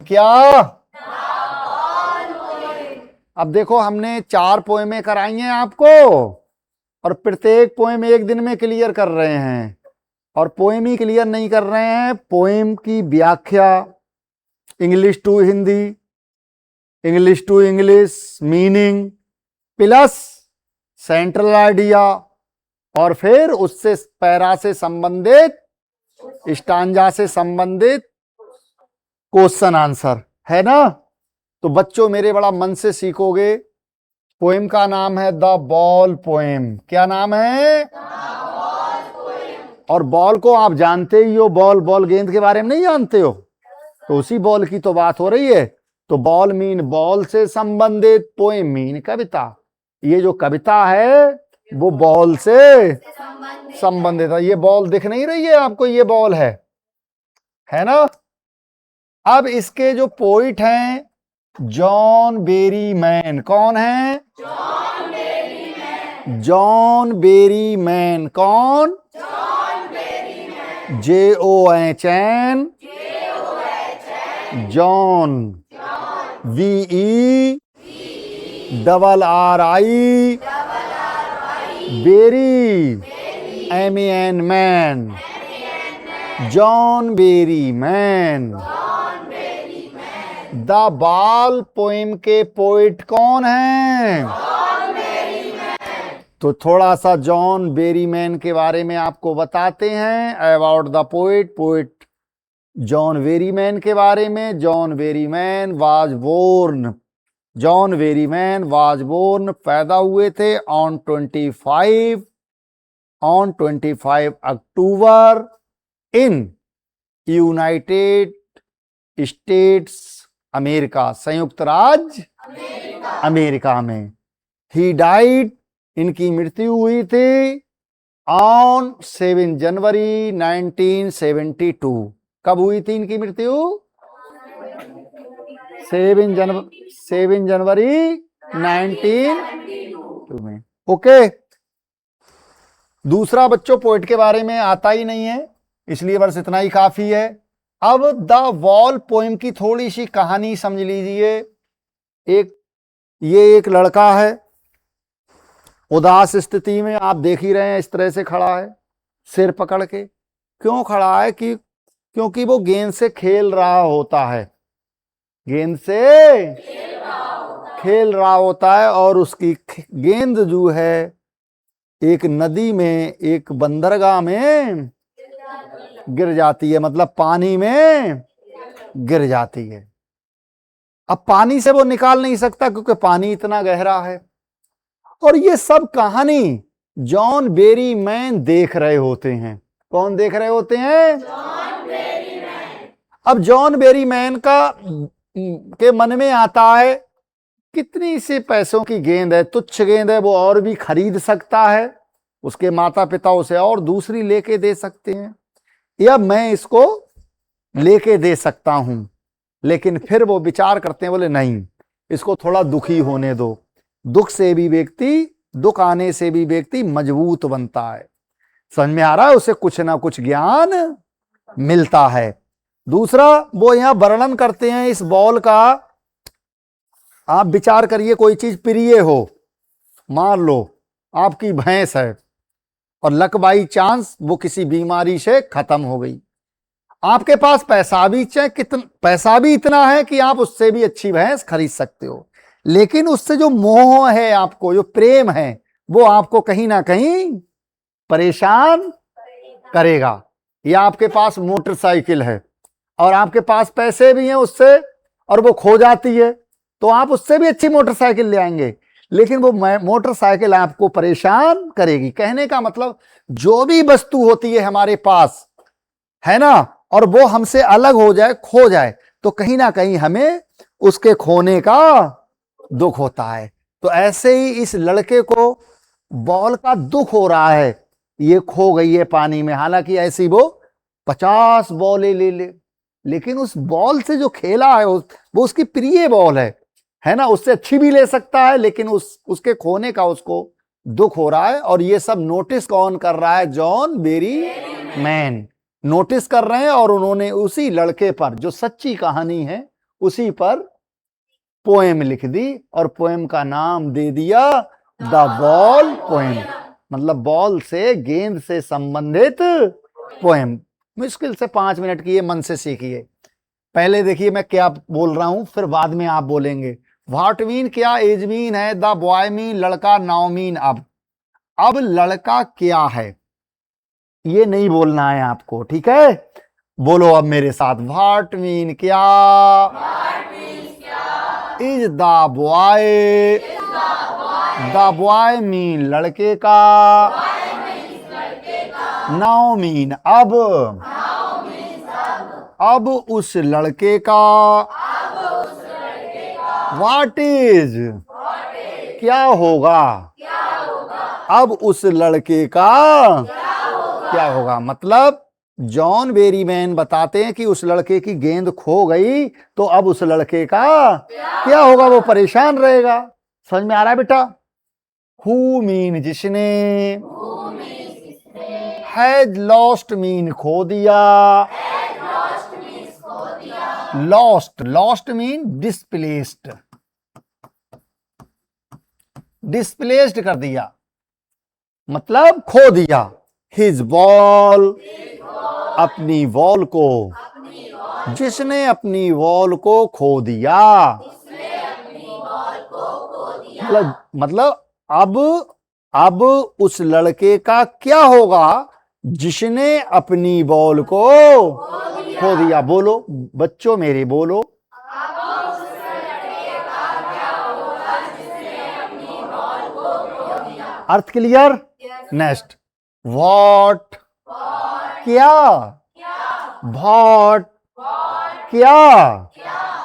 क्या? अब देखो, हमने 4 पोएमें कराई हैं आपको और प्रत्येक पोएम एक दिन में क्लियर कर रहे हैं। और पोएम ही क्लियर नहीं कर रहे हैं, पोएम की व्याख्या, English to Hindi, English to English, meaning plus central idea, और फिर उससे पैरा से संबंधित, स्टांजा से संबंधित क्वेश्चन आंसर, है ना। तो बच्चों मेरे बड़ा मन से सीखोगे। पोएम का नाम है द बॉल पोएम। क्या नाम है? और बॉल को आप जानते ही हो, बॉल बॉल गेंद के बारे में नहीं जानते हो, तो उसी बॉल की तो बात हो रही है। तो बॉल मीन बॉल से संबंधित, पोएम मीन कविता। ये जो कविता है वो बॉल से संबंधित है। ये बॉल दिख नहीं रही है आपको? ये बॉल है ना। अब इसके जो पोइट हैं जॉन बेरी मैन। कौन है? John Berryman. कौन? JOHN, John, VERRI, Berry, MAN, man, John Berryman. The ball poem के पोइट कौन हैं? तो थोड़ा सा जॉन बेरी मैन के बारे में आपको बताते हैं, about the poet. Poet John Berryman के बारे में। John Berryman was born, John Berryman was born, पैदा हुए थे on 25 October in United States America, संयुक्त राज्य अमेरिका में। ही डाइड, इनकी मृत्यु हुई थी ऑन 7 जनवरी 1972। कब हुई थी इनकी मृत्यु? 7 जनवरी 1972 में। ओके। दूसरा बच्चों पोइट के बारे में आता ही नहीं है, इसलिए बस इतना ही काफी है। अब द वॉल पोएम की थोड़ी सी कहानी समझ लीजिए। ये एक लड़का है, उदास स्थिति में, आप देख ही रहे हैं इस तरह से खड़ा है, सिर पकड़ के। क्यों खड़ा है? क्योंकि वो गेंद से खेल रहा होता है, गेंद से खेल रहा होता है और उसकी गेंद जो है एक नदी में, एक बंदरगाह में गिर जाती है, मतलब पानी में गिर जाती है। अब पानी से वो निकाल नहीं सकता क्योंकि पानी इतना गहरा है। और ये सब कहानी जॉन बेरी मैन देख रहे होते हैं। कौन देख रहे होते हैं? John Berryman. अब जॉन बेरी मैन के मन में आता है, कितनी से पैसों की गेंद है, तुच्छ गेंद है, वो और भी खरीद सकता है, उसके माता पिता उसे और दूसरी लेके दे सकते हैं, या मैं इसको लेके दे सकता हूं। लेकिन फिर वो विचार करते हैं, बोले नहीं, इसको थोड़ा दुखी होने दो। दुख आने से भी व्यक्ति मजबूत बनता है। समझ में आ रहा है? उसे कुछ ना कुछ ज्ञान मिलता है। दूसरा, वो यहां वर्णन करते हैं इस बॉल का। आप विचार करिए, कोई चीज प्रिय हो, मान लो आपकी भैंस है और लक बाई चांस वो किसी बीमारी से खत्म हो गई। आपके पास पैसा भी इतना है कि आप उससे भी अच्छी भैंस खरीद सकते हो, लेकिन उससे जो मोह है, आपको जो प्रेम है, वो आपको कहीं ना कहीं परेशान करेगा। या आपके पास मोटरसाइकिल है और आपके पास पैसे भी हैं उससे, और वो खो जाती है, तो आप उससे भी अच्छी मोटरसाइकिल ले आएंगे, लेकिन वो मोटरसाइकिल आपको परेशान करेगी। कहने का मतलब, जो भी वस्तु होती है हमारे पास, है ना, और वो हमसे अलग हो जाए, खो जाए, तो कहीं ना कहीं हमें उसके खोने का दुख होता है। तो ऐसे ही इस लड़के को बॉल का दुख हो रहा है, ये खो गई है पानी में। हालांकि ऐसी वो 50 बॉलें ले, लेकिन उस बॉल से जो खेला है वो उसकी प्रिय बॉल है ना, उससे अच्छी भी ले सकता है, लेकिन उसके खोने का उसको दुख हो रहा है। और ये सब नोटिस कौन कर रहा है? जॉन बेरी मैन नोटिस कर रहे हैं, और उन्होंने उसी लड़के पर, जो सच्ची कहानी है, उसी पर पोएम लिख दी और पोएम का नाम दे दिया द बॉल पोएम, मतलब बॉल से, गेंद से संबंधित पोएम। मुश्किल से 5 मिनट की, ये मन से सीखिए। पहले देखिए मैं क्या बोल रहा हूं, फिर बाद में आप बोलेंगे। व्हाट मीन क्या, एज मीन है, द बॉय मीन लड़का, नाउ मीन अब लड़का क्या है ये नहीं बोलना है आपको, ठीक है? बोलो अब मेरे साथ, व्हाट मीन क्या, इज द बॉय मीन लड़के का, नाउ मीन अब उस लड़के का, व्हाट इज क्या होगा, अब उस लड़के का क्या होगा। मतलब जॉन बेरीमैन बताते हैं कि उस लड़के की गेंद खो गई तो अब उस लड़के का क्या होगा, वो परेशान रहेगा। समझ में आ रहा है बेटा? हु मीन जिसने, हैज लॉस्ट मीन खो दिया, लॉस्ट मीन डिस्प्लेस्ड कर दिया, मतलब खो दिया। हिज बॉल, अपनी बॉल को, जिसने अपनी बॉल को खो दिया, मतलब अब उस लड़के का क्या होगा जिसने अपनी बॉल को खो दिया। बोलो बच्चों मेरे, बोलो। अर्थ क्लियर? नेक्स्ट, व्हाट क्या, व्हाट क्या,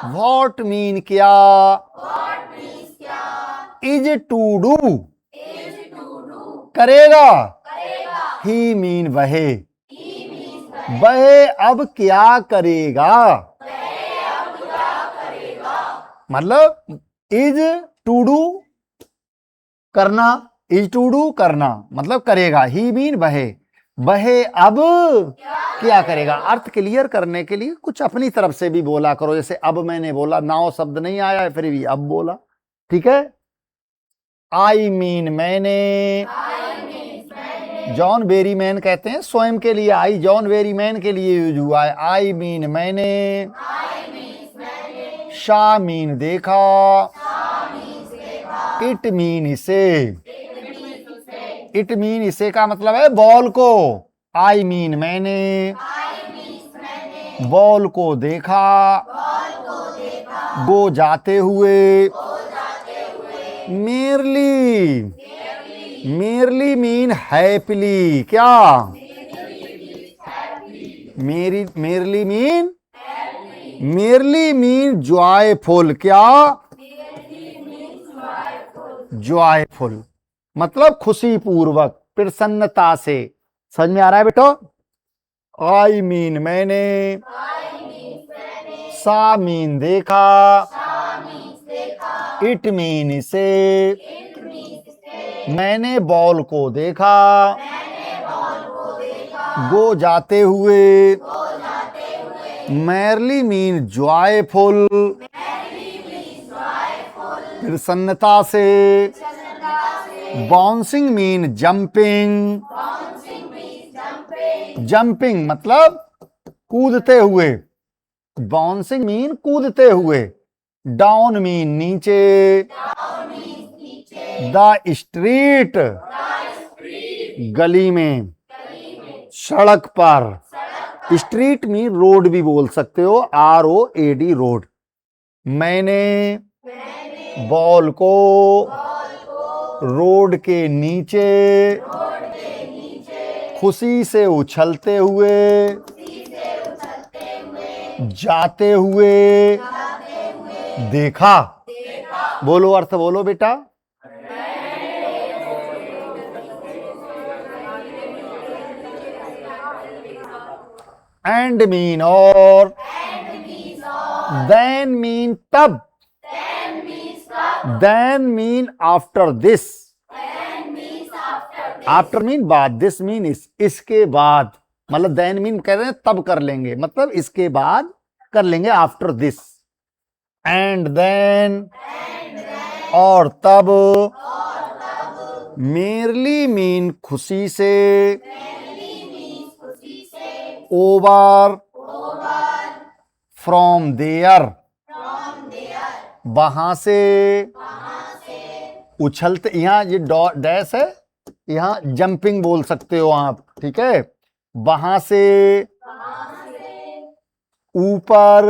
व्हाट मीन क्या, इज टू डू करेगा, ही मीन वह अब क्या करेगा, मतलब इज टू डू करना, इज टू डू करना मतलब करेगा, ही मीन वह अब क्या करेगा। अर्थ क्लियर करने के लिए कुछ अपनी तरफ से भी बोला करो, जैसे अब मैंने बोला, नाउ शब्द नहीं आया है फिर भी अब बोला, ठीक है? आई मीन मैंने, जॉन बेरीमैन कहते हैं स्वयं के लिए, आई जॉन बेरीमैन के लिए यूज हुआ है। आई मीन मैंने, शा मीन देखा, इट मीन इसे, इट मीन इसे का मतलब है बॉल को। आई मीन मैंने बॉल को देखा, गो जाते हुए, मेरली मीन हैप्पीली, क्या मेरली मीन जॉयफुल, क्या जॉयफुल मतलब खुशी पूर्वक, प्रसन्नता से। समझ में आ रहा है बेटो? आई मीन मैंने, सा मीन देखा, इट मीन इसे, मैंने बॉल को देखा, गो जाते हुए, मैरली मीन जॉयफुल प्रसन्नता से, बाउंसिंग मीन जंपिंग, जंपिंग मतलब कूदते हुए, बाउंसिंग मीन कूदते हुए, डाउन मीन नीचे, द स्ट्रीट गली में, सड़क पर, स्ट्रीट मीन रोड भी बोल सकते हो, ROAD रोड। मैंने बॉल को रोड के नीचे खुशी से उछलते हुए, जाते हुए देखा। बोलो अर्थ बोलो बेटा। एंड मीन और, देन मीन तब, then mean after this, after mean बाद, दिस मीन इसके बाद, मतलब देन मीन कह रहे हैं तब कर लेंगे, मतलब इसके बाद कर लेंगे, आफ्टर दिस। एंड देन और तब, मेरली मीन खुशी से, ओवर फ्रॉम देयर, वहां से, उछलते, यहाँ ये डैश है, यहाँ जंपिंग बोल सकते हो आप, ठीक है। वहां से ऊपर,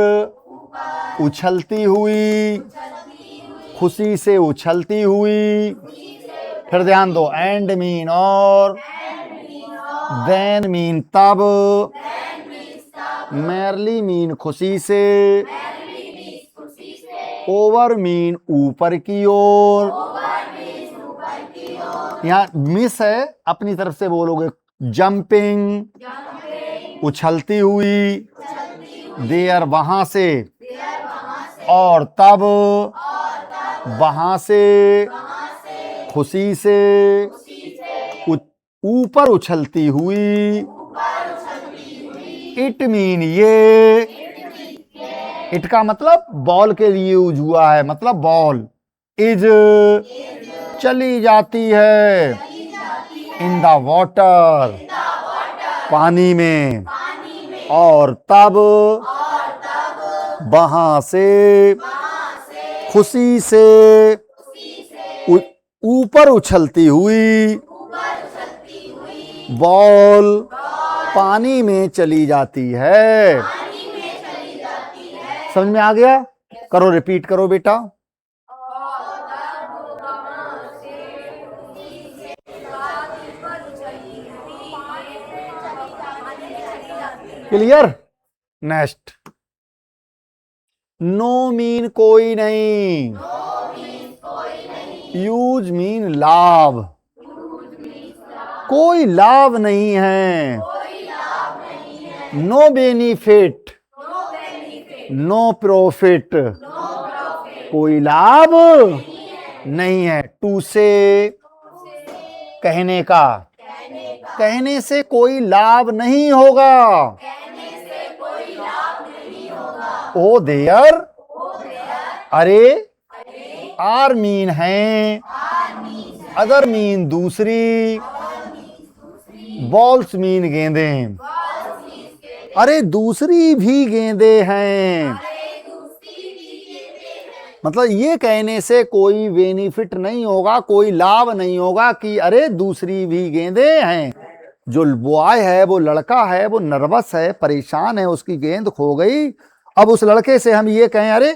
उछलती हुई, खुशी से उछलती हुई, फिर ध्यान दो, एंड मीन और, देन मीन तब, मैरली मीन खुशी से, ओवर मीन ऊपर की ओर, यहाँ मिस है, अपनी तरफ से बोलोगे, जंपिंग उछलती हुई, देयर वहां से, और तब वहां से, खुशी से, ऊपर उछलती हुई, इट मीन ये, इट का मतलब बॉल के लिए यूज हुआ है, मतलब बॉल, इज चली जाती है, इन द वाटर पानी में, और तब वहां से, खुशी से, ऊपर उछलती हुई, बॉल पानी में चली जाती है। समझ में आ गया? करो, रिपीट करो बेटा। क्लियर? नेक्स्ट, नो मीन कोई नहीं, यूज मीन लाभ, कोई लाभ नहीं है, नो बेनिफिट, नो प्रॉफिट, कोई लाभ नहीं है, टू से कहने का, कहने से कोई लाभ नहीं होगा, ओ देयर, अरे, आर मीन है, अदर मीन दूसरी, बॉल्स मीन गेंदे, अरे दूसरी भी गेंदे हैं, मतलब ये कहने से कोई बेनिफिट नहीं होगा, कोई लाभ नहीं होगा कि अरे दूसरी भी गेंदे हैं। जो बॉय है, वो लड़का है, वो नर्वस है, परेशान है, उसकी गेंद खो गई, अब उस लड़के से हम ये कहें अरे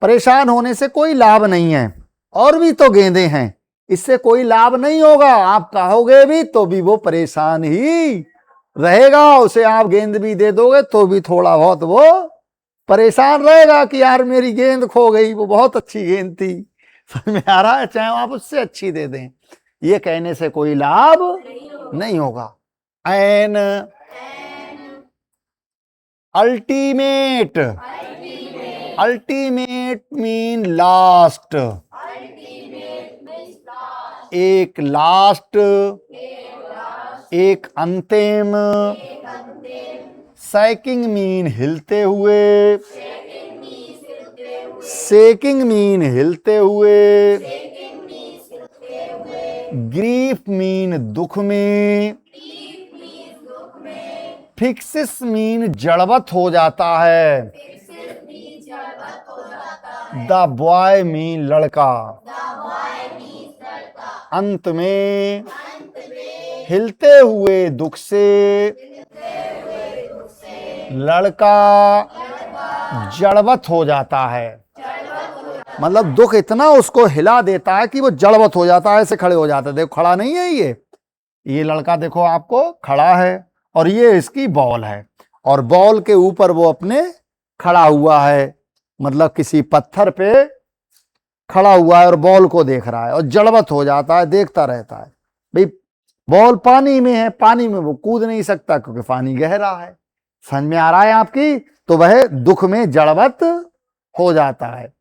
परेशान होने से कोई लाभ नहीं है, और भी तो गेंदे हैं, इससे कोई लाभ नहीं होगा, आप कहोगे भी तो भी वो परेशान ही रहेगा, उसे आप गेंद भी दे दोगे तो भी थोड़ा बहुत वो परेशान रहेगा कि यार मेरी गेंद खो गई, वो बहुत अच्छी गेंद थी। समझ में आ रहा है? चाहे आप उससे अच्छी दे दें, ये कहने से कोई लाभ नहीं होगा। An ultimate, ultimate mean last, एक लास्ट, एक अंतिम, सैकिंग मीन हिलते हुए, शेकिंग मीन हिलते हुए, ग्रीफ मीन दुख में, फिक्सिस मीन जड़वत हो जाता है, द बॉय मीन लड़का, अंत में हिलते हुए दुख से लड़का जड़वत हो जाता है, मतलब दुख इतना उसको हिला देता है कि वो जड़वत हो जाता है, ऐसे खड़े हो जाता है। देखो खड़ा नहीं है ये लड़का देखो आपको खड़ा है, और ये इसकी बॉल है, और बॉल के ऊपर वो अपने खड़ा हुआ है, मतलब किसी पत्थर पे खड़ा हुआ है और बॉल को देख रहा है, और जड़वत हो जाता है, देखता रहता है। भाई बॉल पानी में है, पानी में वो कूद नहीं सकता क्योंकि पानी गहरा है। समझ में आ रहा है आपकी? तो वह दुख में जड़वत हो जाता है।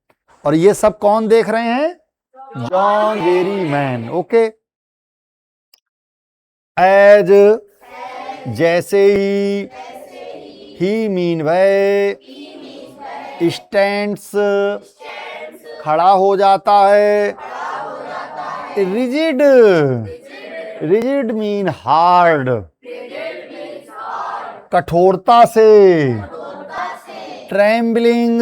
और ये सब कौन देख रहे हैं? John Berryman. Okay, as जैसे ही मीन वह, स्टैंड्स खड़ा हो जाता है। रिजिड, रिजिड मीन हार्ड, कठोरता से। ट्रेम्बलिंग,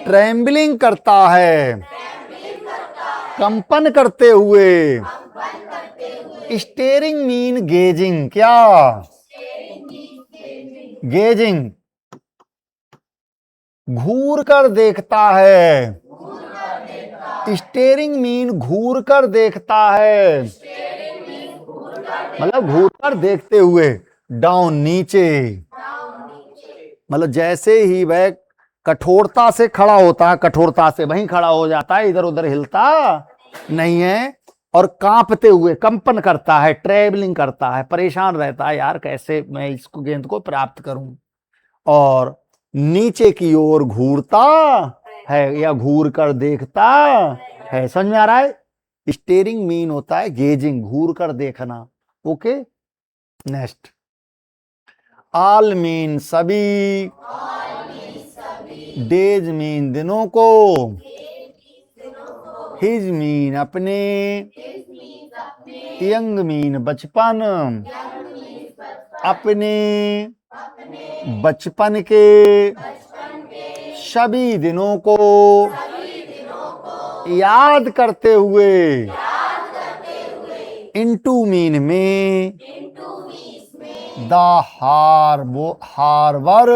ट्रेम्बलिंग करता है, कंपन करते हुए। स्टेरिंग मीन गेजिंग, क्या? गेजिंग, घूर कर देखता है। स्टेरिंग मीन घूर कर देखता है, मतलब घूर कर देखते हुए। डाउन, नीचे, मतलब जैसे ही वह कठोरता से खड़ा होता है, कठोरता से वहीं खड़ा हो जाता है, इधर उधर हिलता नहीं है। और कांपते हुए, कंपन करता है, ट्रेवलिंग करता है, परेशान रहता है, यार कैसे मैं इसको गेंद को प्राप्त करूं। और नीचे की ओर घूरता है या घूर कर देखता है। समझ में आ रहा है? स्टेरिंग मीन होता है गेजिंग, घूर कर देखना। Okay, next. ऑल मीन सभी। डेज मीन दिनों को। हिज मीन अपने। यंग मीन बचपन, अपने बचपन के सभी दिनों को याद करते हुए। इनटू मीन में। The harbour,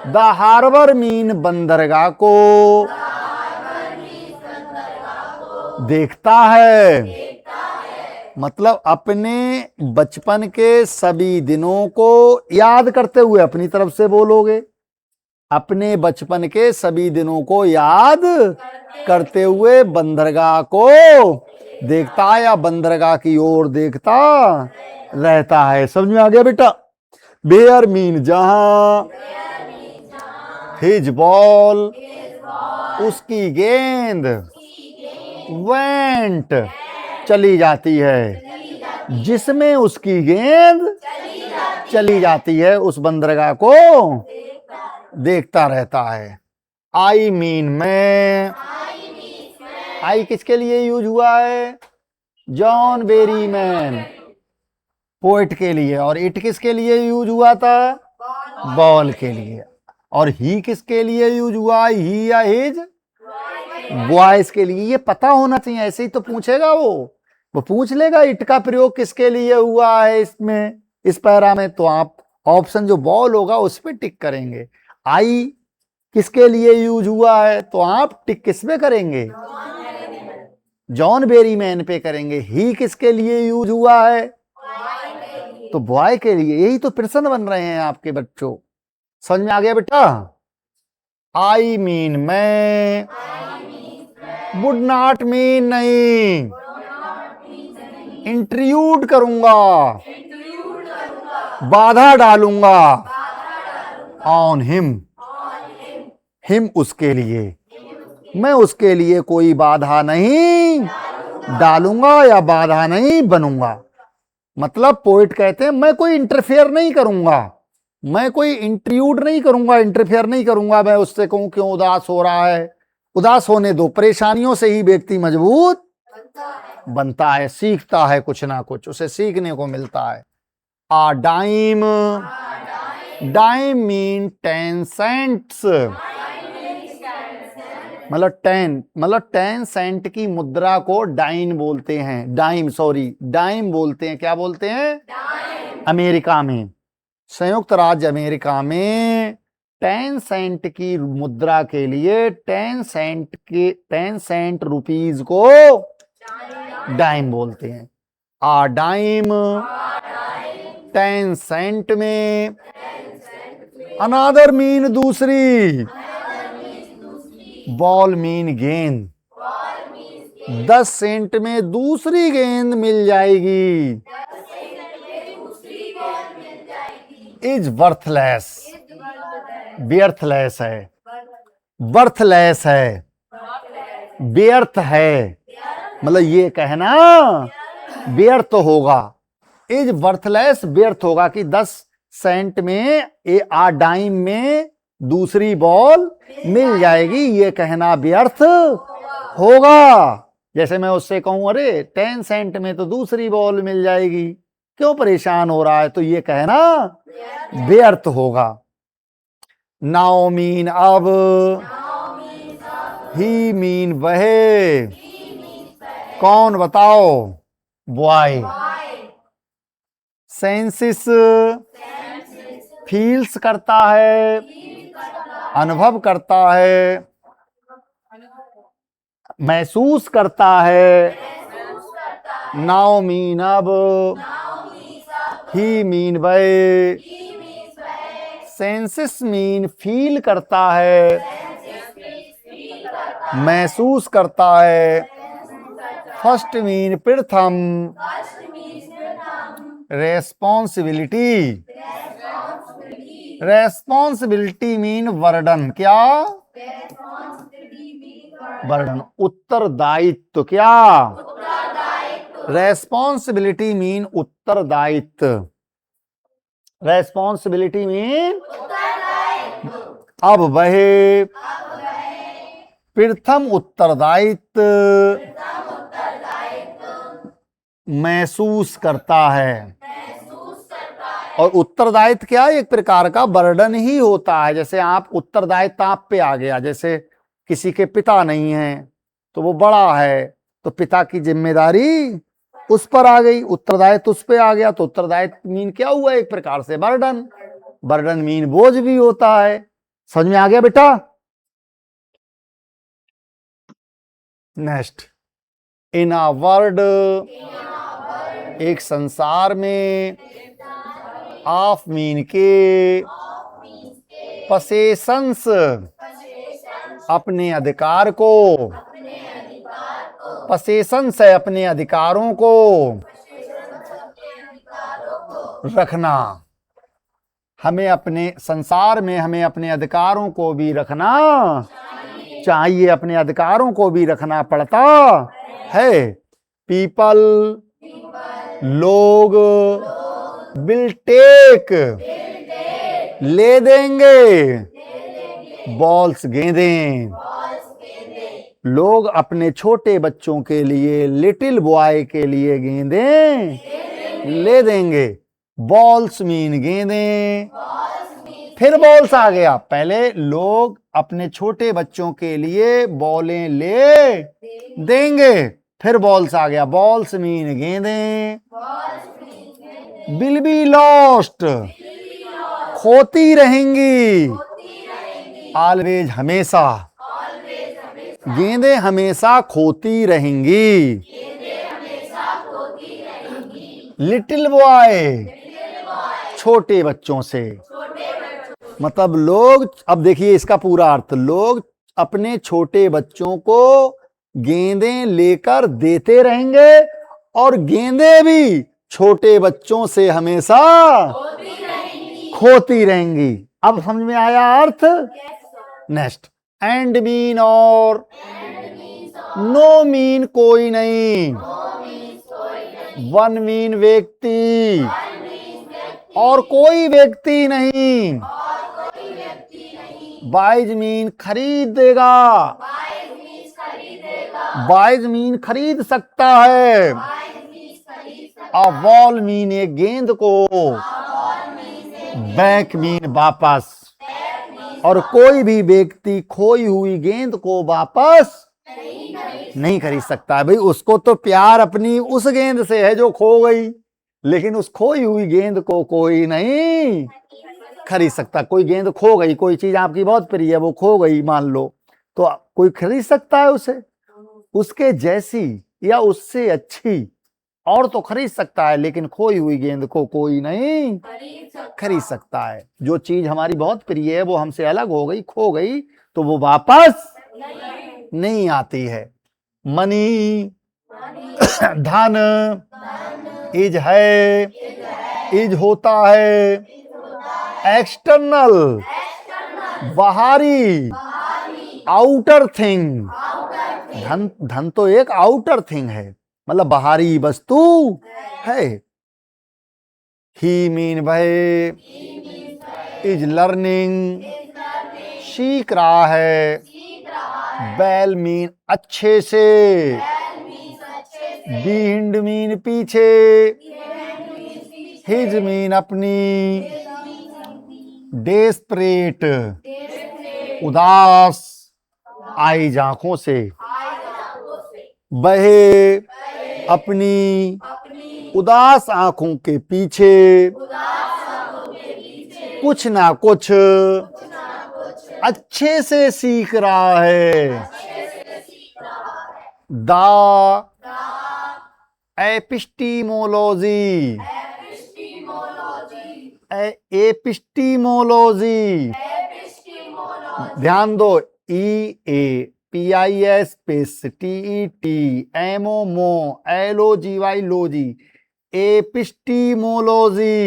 the harbour mean बंदरगाह को देखता है। मतलब अपने बचपन के सभी दिनों को याद करते हुए, अपनी तरफ से बोलोगे, अपने बचपन के सभी दिनों को याद करते हुए बंदरगाह को देखता है या बंदरगाह की ओर देखता रहता है। समझ में आ गया बेटा? बेयर मीन जहां। हिज बॉल, उसकी गेंद। वेंट, चली जाती है, जिसमें उसकी गेंद चली जाती है, उस बंदरगाह को देखता रहता है। आई मीन मैं। आई किसके लिए यूज हुआ है? जॉन बेरीमैन, पोएट के लिए। और इट किसके लिए यूज हुआ था? बॉल के लिए। और ही किसके लिए यूज हुआ? ही या हिज? बॉयज के लिए। ये पता होना चाहिए, ऐसे ही तो पूछेगा वो पूछ लेगा इट का प्रयोग किसके लिए हुआ है इसमें, इस पैरा में। तो आप ऑप्शन जो बॉल होगा उस पर टिक करेंगे। आई किसके लिए यूज हुआ है, तो आप टिक किस पे करेंगे? जॉन बेरीमैन पे करेंगे। ही किसके लिए यूज हुआ है? तो बॉय के लिए। यही तो प्रश्न बन रहे हैं आपके बच्चों। समझ में आ गया बेटा? आई मीन मैं। वुड नॉट मीन नहीं। इंट्रूड करूंगा, बाधा डालूंगा। ऑन हिम, हिम उसके लिए। मैं उसके लिए कोई बाधा नहीं डालूंगा या बाधा नहीं बनूंगा। मतलब पोइट कहते हैं मैं कोई इंटरफेयर नहीं करूंगा, मैं कोई इंट्रूड नहीं करूंगा, इंटरफेयर नहीं करूंगा। मैं उससे कहूं क्यों उदास हो रहा है, उदास होने दो। परेशानियों से ही व्यक्ति मजबूत बनता है, सीखता है, कुछ ना कुछ उसे सीखने को मिलता है। आ डाइम, डाइम मीन 10 सेंट्स। मतलब 10 सेंट की मुद्रा को डाइन बोलते हैं। डाइम बोलते हैं। क्या बोलते हैं? अमेरिका में, संयुक्त राज्य अमेरिका में 10 सेंट की मुद्रा के लिए 10 सेंट रुपीज को डाइम बोलते हैं। आ डाइम 10 सेंट में। अनादर मीन दूसरी। बॉल मीन गेंद। 10 सेंट में दूसरी गेंद मिल जाएगी। इज वर्थलेस, व्यर्थलेस है, वर्थलेस है, व्यर्थ है। मतलब ये कहना व्यर्थ होगा। इज वर्थलेस, व्यर्थ होगा कि 10 सेंट में डाइम में दूसरी बॉल मिल जाएगी, ये कहना व्यर्थ होगा। जैसे मैं उससे कहूं अरे 10 सेंट में तो दूसरी बॉल मिल जाएगी, क्यों परेशान हो रहा है, तो ये कहना व्यर्थ होगा। नाउ मीन अब, ही मीन वह, कौन बताओ, बॉय। सेंसिस फील्स करता है, अनुभव करता है, महसूस करता है। नाउ मीन अब, ही मीन वह, सेंसिस मीन फील करता है, महसूस करता है। फर्स्ट मीन प्रथम, रेस्पॉन्सिबिलिटी, रेस्पॉन्सिबिलिटी मीन बर्डन, क्या बर्डन, उत्तरदायित्व, क्या रेस्पॉन्सिबिलिटी मीन उत्तरदायित्व, रेस्पॉन्सिबिलिटी मीन अब वह, प्रथम उत्तरदायित्व महसूस करता है। और उत्तरदायित्व क्या, एक प्रकार का बर्डन ही होता है। जैसे आप उत्तरदायित्व आप पे आ गया, जैसे किसी के पिता नहीं है तो वो बड़ा है, तो पिता की जिम्मेदारी उस पर आ गई, उत्तरदायित्व उस पे आ गया, तो उत्तरदायित्व मीन क्या हुआ, एक प्रकार से बर्डन। बर्डन मीन बोझ भी होता है। समझ में आ गया बेटा? नेक्स्ट, इन अ वर्ड, एक संसार में, ऑफ मीन के, पसेशंस अपने अधिकार को, पसेशंस है अपने अधिकारों को रखना। हमें अपने संसार में हमें अपने अधिकारों को भी रखना चाहिए, अपने अधिकारों को भी रखना पड़ता है। पीपल, लोग, विल टेक, ले देंगे, बॉल्स, गेंदें। लोग अपने छोटे बच्चों के लिए, लिटिल बॉय के लिए गेंदें ले देंगे। बॉल्स मीन गेंदें, फिर बॉल्स आ गया। पहले लोग अपने छोटे बच्चों के लिए बॉलें ले देंगे, फिर बॉल्स आ गया। बॉल्स मीन गेंदें। विल बी लॉस्ट, खोती रहेंगी। ऑलवेज, हमेशा। गेंदें हमेशा खोती रहेंगी। लिटिल बॉय, छोटे बच्चों से, मतलब लोग, अब देखिए इसका पूरा अर्थ, लोग अपने छोटे बच्चों को गेंदें लेकर देते रहेंगे और गेंदें भी छोटे बच्चों से हमेशा खोती रहेंगी। अब समझ में आया अर्थ? नेक्स्ट, एंड मीन और, नो मीन कोई नहीं, वन मीन व्यक्ति और कोई व्यक्ति नहीं। बाइज मीन खरीदेगा, बाइज मीन खरीद सकता है। अ बॉल मीन एक गेंद को, बैक मीन वापस, और कोई भी व्यक्ति खोई हुई गेंद को वापस नहीं खरीद सकता है। भाई उसको तो प्यार अपनी उस गेंद से है जो खो गई, लेकिन उस खोई हुई गेंद को कोई नहीं खरीद सकता। कोई गेंद खो गई, कोई चीज आपकी बहुत प्रिय है वो खो गई मान लो, तो कोई खरीद सकता है उसे? उसके जैसी या उससे अच्छी और तो खरीद सकता है, लेकिन खोई हुई गेंद को कोई नहीं खरीद सकता है। जो चीज हमारी बहुत प्रिय है वो हमसे अलग हो गई, खो गई, तो वो वापस नहीं आती है। मनी, धन, इज है, इज होता है। एक्सटर्नल, बाहरी, आउटर थिंग। धन तो एक आउटर थिंग है, मतलब बाहरी वस्तु है। ही मीन वह, इज लर्निंग सीख रहा है, वेल मीन अच्छे से, बिहाइंड मीन पीछे, हिज मीन अपनी, डेस्परेट उदास, आईज आंखों से, बहे अपनी उदास आंखों के पीछे, कुछ ना कुछ अच्छे से सीख रहा है। द एपिस्टीमोलॉजी, एपिस्टीमोलॉजी, ध्यान दो, EAPISTETMOMO LOGY, एपिस्टीमोलॉजी।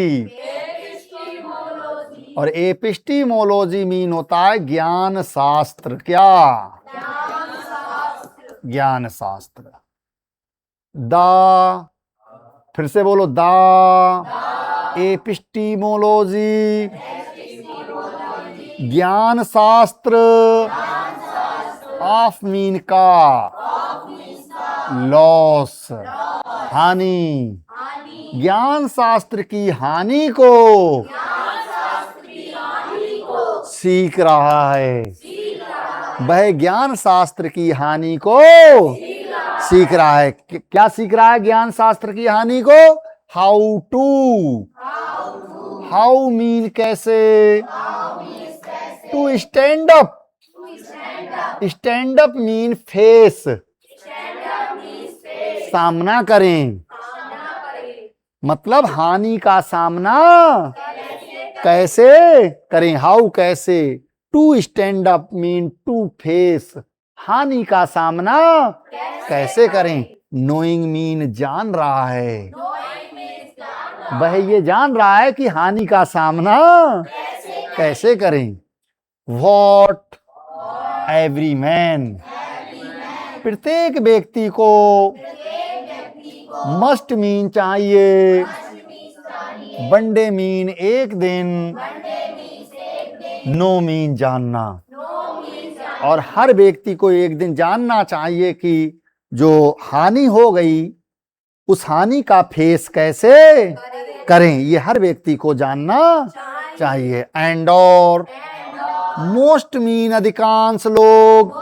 और एपिस्टीमोलॉजी मीन होता है ज्ञान शास्त्र। क्या? ज्ञान शास्त्र। द, फिर से बोलो, द एपिस्टीमोलॉजी, ज्ञान शास्त्र, ऑफ मीन का, लॉस हानि, ज्ञान शास्त्र की हानि को सीख रहा है। वह ज्ञान शास्त्र की हानि को सीख रहा है। क्या सीख रहा है ज्ञान शास्त्र की हानि को? हाउ टू, हाउ मीन कैसे, to stand up, stand up mean face, सामना करें, मतलब हानि का सामना कैसे करें, हाउ कैसे, to stand up mean to face, हानि का सामना कैसे करें। नोइंग मीन जान रहा है, वह ये जान रहा है कि हानि का सामना कैसे करें। वॉट एवरी मैन, प्रत्येक व्यक्ति को, मस्ट मीन चाहिए, वनडे मीन एक दिन, नो मीन जानना, और हर व्यक्ति को एक दिन जानना चाहिए कि जो हानि हो गई उस हानि का फेस कैसे करें, ये हर व्यक्ति को जानना चाहिए। एंड और, मोस्ट मीन अधिकांश लोग,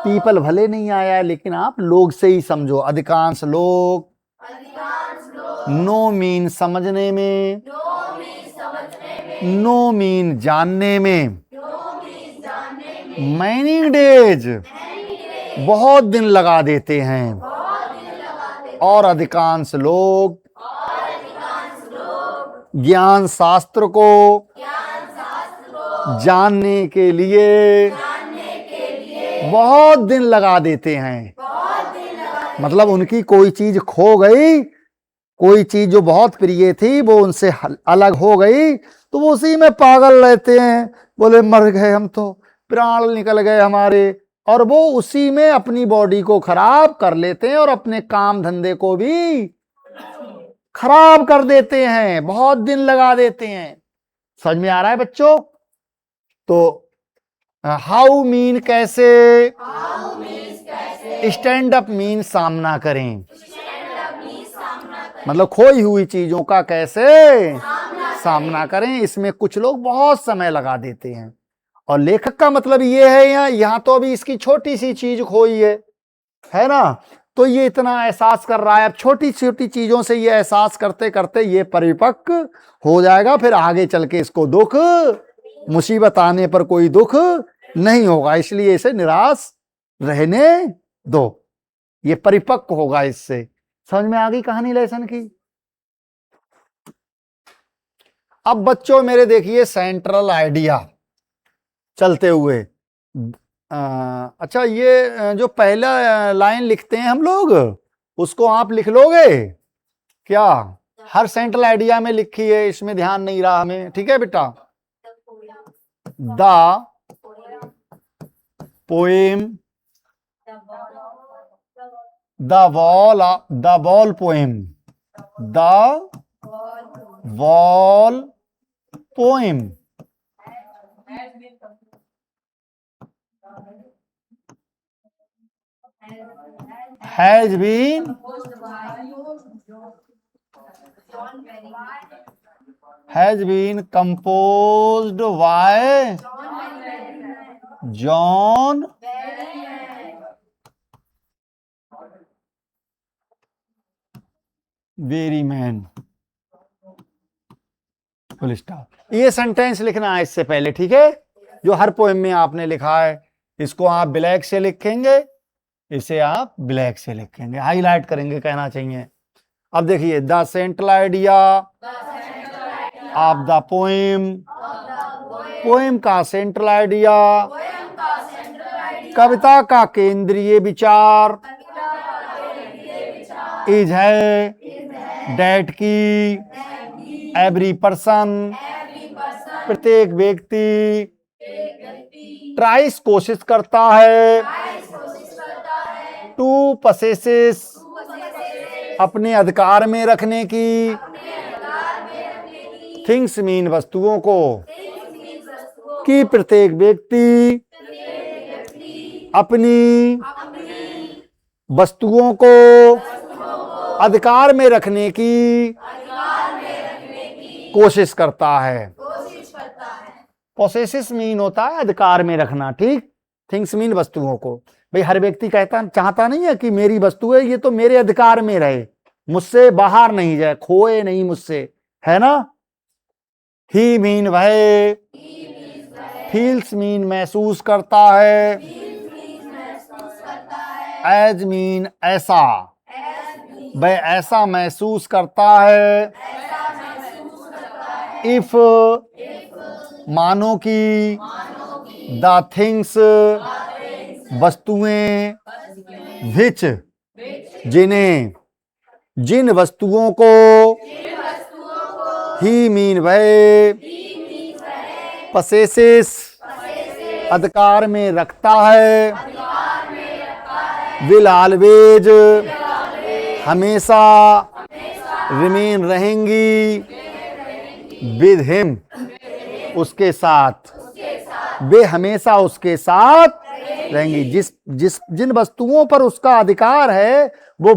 पीपल भले नहीं आया लेकिन आप लोग से ही समझो, अधिकांश लोग। नो मीन समझने में, नो मीन जानने में। मैनी डेज, बहुत दिन लगा देते हैं, और अधिकांश लोग ज्ञान शास्त्र को जानने के लिए बहुत दिन लगा देते हैं। मतलब उनकी कोई चीज खो गई, कोई चीज जो बहुत प्रिय थी वो उनसे अलग हो गई, तो वो उसी में पागल रहते हैं, बोले मर गए हम तो, प्राण निकल गए हमारे, और वो उसी में अपनी बॉडी को खराब कर लेते हैं और अपने काम धंधे को भी खराब कर देते हैं, बहुत दिन लगा देते हैं। समझ में आ रहा है बच्चों? तो हाउ मीन कैसे, स्टैंड अप मीन सामना करें, मतलब खोई हुई चीजों का कैसे सामना करें। इसमें कुछ लोग बहुत समय लगा देते हैं, और लेखक का मतलब ये है यहाँ तो अभी इसकी छोटी सी चीज खोई है ना, तो ये इतना एहसास कर रहा है। अब छोटी छोटी चीजों से ये एहसास करते करते ये परिपक्व हो जाएगा, फिर आगे चल के इसको दुख, मुसीबत आने पर कोई दुख नहीं होगा, इसलिए इसे निराश रहने दो, ये परिपक्व होगा इससे। समझ में आ गई कहानी लेसन की? अब बच्चों मेरे देखिए सेंट्रल आइडिया चलते हुए, अच्छा ये जो पहला लाइन लिखते हैं हम लोग, उसको आप लिख लोगे क्या? हर सेंट्रल आइडिया में लिखी है, इसमें ध्यान नहीं रहा हमें, ठीक है बेटा? The poem, the ball poem, the wall poem has been composed by John Berryman। Full stop. ये सेंटेंस लिखना है इससे पहले, ठीक है, जो हर पोएम में आपने लिखा है। इसको आप ब्लैक से लिखेंगे, इसे आप ब्लैक से लिखेंगे, हाईलाइट करेंगे, कहना चाहिए। अब देखिए, the central idea of the poem, poem का सेंट्रल आइडिया, कविता का केंद्रीय विचार इज है डेट की एवरी पर्सन, प्रत्येक व्यक्ति ट्राइस कोशिश करता है, टू पसेसेस अपने अधिकार में रखने की, थिंग्स मीन वस्तुओं को, कि प्रत्येक व्यक्ति अपनी वस्तुओं को अधिकार में रखने की कोशिश करता है। पोसेसिस मीन होता है अधिकार में रखना, ठीक। थिंग्स मीन वस्तुओं को। भाई हर व्यक्ति चाहता नहीं है कि मेरी वस्तु है ये तो मेरे अधिकार में रहे, मुझसे बाहर नहीं जाए, खोए नहीं मुझसे, है ना। ही मीन वह, फील्स मीन महसूस करता है, एज मीन ऐसा, वह ऐसा महसूस करता है। इफ मानो कि, द थिंग्स वस्तुएं, विच जिन्हें, जिन वस्तुओं को, ही मीन वह, पसेसेस अधिकार में रखता है, विल ऑलवेज हमेशा, रिमेन रहेंगी, विद हिम उसके साथ, वे हमेशा उसके साथ रहेंगी। जिन वस्तुओं पर उसका अधिकार है वो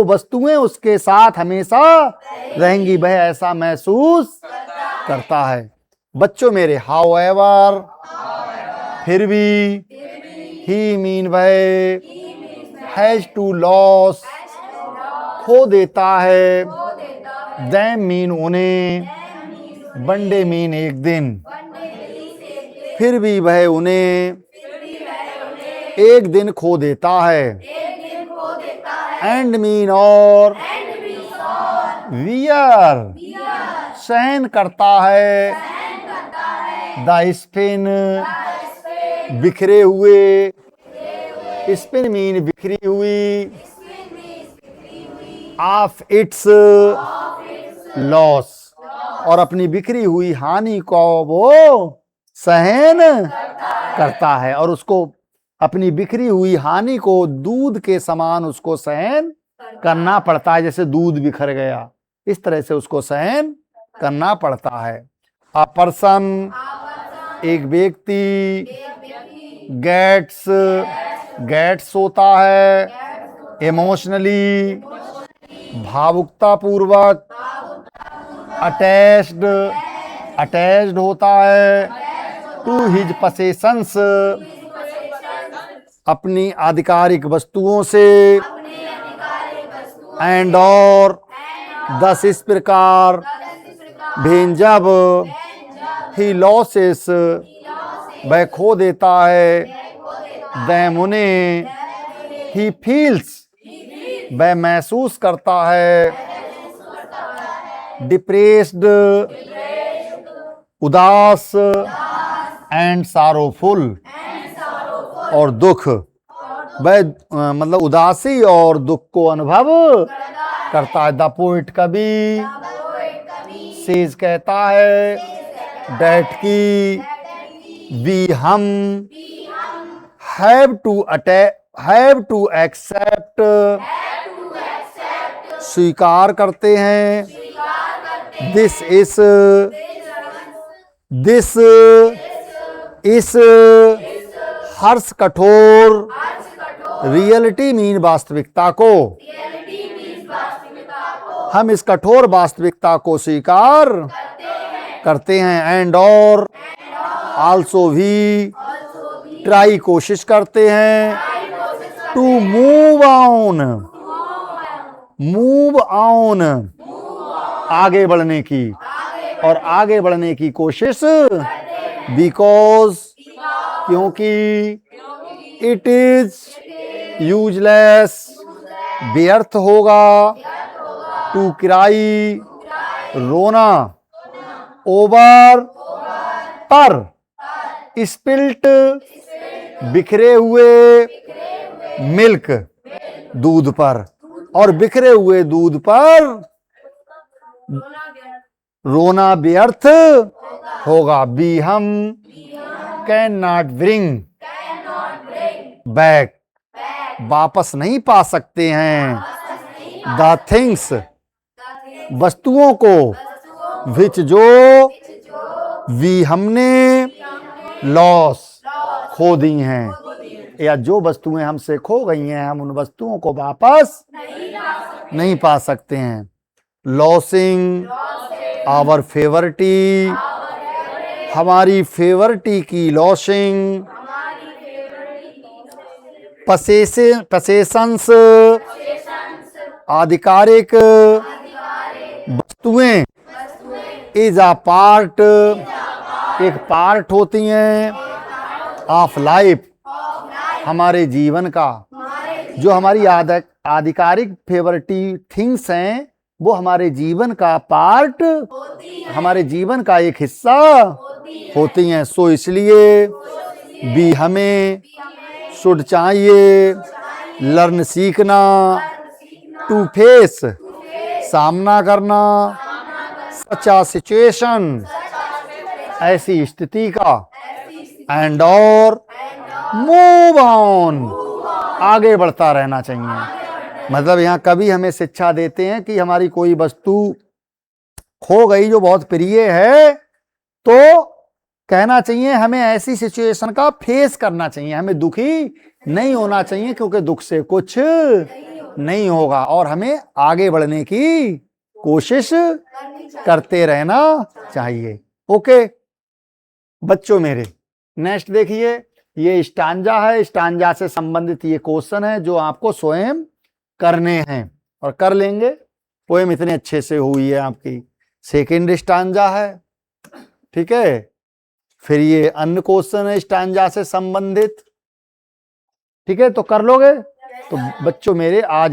वस्तुएं उसके साथ हमेशा रहेंगी, वह ऐसा महसूस करता है। बच्चों मेरे, हाउएवर फिर भी, ही मीन वह, हैज टू लॉस खो देता है, देम मीन उन्हें, वन डे मीन एक दिन, फिर भी वह उन्हें एक दिन खो देता है, एंड मीन और, वियर सहन करता है, द स्पिन बिखरे हुए, स्पिन मीन बिखरी हुई, ऑफ इट्स लॉस और अपनी बिखरी हुई हानि को वो सहन करता है, और उसको अपनी बिखरी हुई हानि को दूध के समान उसको सहन करना पड़ता है। जैसे दूध बिखर गया इस तरह से उसको सहन करना पड़ता है। अ पर्सन एक व्यक्ति, गेट्स होता है, इमोशनली भावुकता पूर्वक, अटैच्ड होता है, टू हिज पसेशंस अपनी आधिकारिक वस्तुओं से, एंड और दस इस प्रकार, भेन जब, ही लॉसेस वह खो देता है, दैम उन्हें, ही फील्स वह महसूस करता है, डिप्रेस्ड उदास, एंड सारोफुल और दुख, वह मतलब उदासी और दुख को अनुभव करता है। द पोएट कवि सेज कहता है, डेट की वी हम हैव टू एक्सेप्ट स्वीकार करते हैं, दिस इस हर्ष कठोर रियलिटी मीन वास्तविकता को, हम इस कठोर वास्तविकता को स्वीकार करते हैं। एंड और आल्सो भी ट्राई कोशिश करते हैं टू मूव ऑन आगे बढ़ने की, और आगे बढ़ने की कोशिश बिकॉज क्योंकि इट इज यूजलेस व्यर्थ होगा टू क्राई रोना ओवर पर स्पिल्ट बिखरे हुए मिल्क दूध पर, और बिखरे हुए दूध पर रोना व्यर्थ होगा। बी हम कैन नॉट ब्रिंग बैक वापस नहीं पा सकते हैं द थिंग्स वस्तुओं को विच जो वी हमने लॉस खो दी हैं, या जो वस्तुएं हमसे खो गई हैं हम उन वस्तुओं को वापस नहीं पा सकते हैं। लॉसिंग आवर फेवरिटी हमारी फेवरिटी की लॉसिंग, पसेशंस आधिकारिक वस्तुएं इज अ पार्ट एक पार्ट होती हैं ऑफ लाइफ हमारे जीवन का। जो हमारी आधिकारिक फेवरिटी थिंग्स हैं वो हमारे जीवन का पार्ट, हमारे जीवन का एक हिस्सा होती हैं। सो इसलिए भी हमें शुड चाहिए लर्न सीखना टू फेस सामना करना सच आ सिचुएशन ऐसी स्थिति का, एंड और मूव ऑन आगे बढ़ता रहना चाहिए। मतलब यहाँ कभी हमें शिक्षा देते हैं कि हमारी कोई वस्तु खो गई जो बहुत प्रिय है तो कहना चाहिए हमें ऐसी सिचुएशन का फेस करना चाहिए, हमें दुखी नहीं होना चाहिए क्योंकि दुख से कुछ नहीं होगा, और हमें आगे बढ़ने की कोशिश करते रहना चाहिए। ओके बच्चों मेरे, नेक्स्ट देखिए, ये स्टांजा है, स्टांजा से संबंधित ये क्वेश्चन है जो आपको स्वयं करने हैं और कर लेंगे। पोएम इतने अच्छे से हुई है आपकी। सेकंड स्टांजा है, ठीक है, फिर ये अन्य क्वेश्चन है स्टांजा से संबंधित, ठीक है, तो कर लोगे। तो बच्चों मेरे आज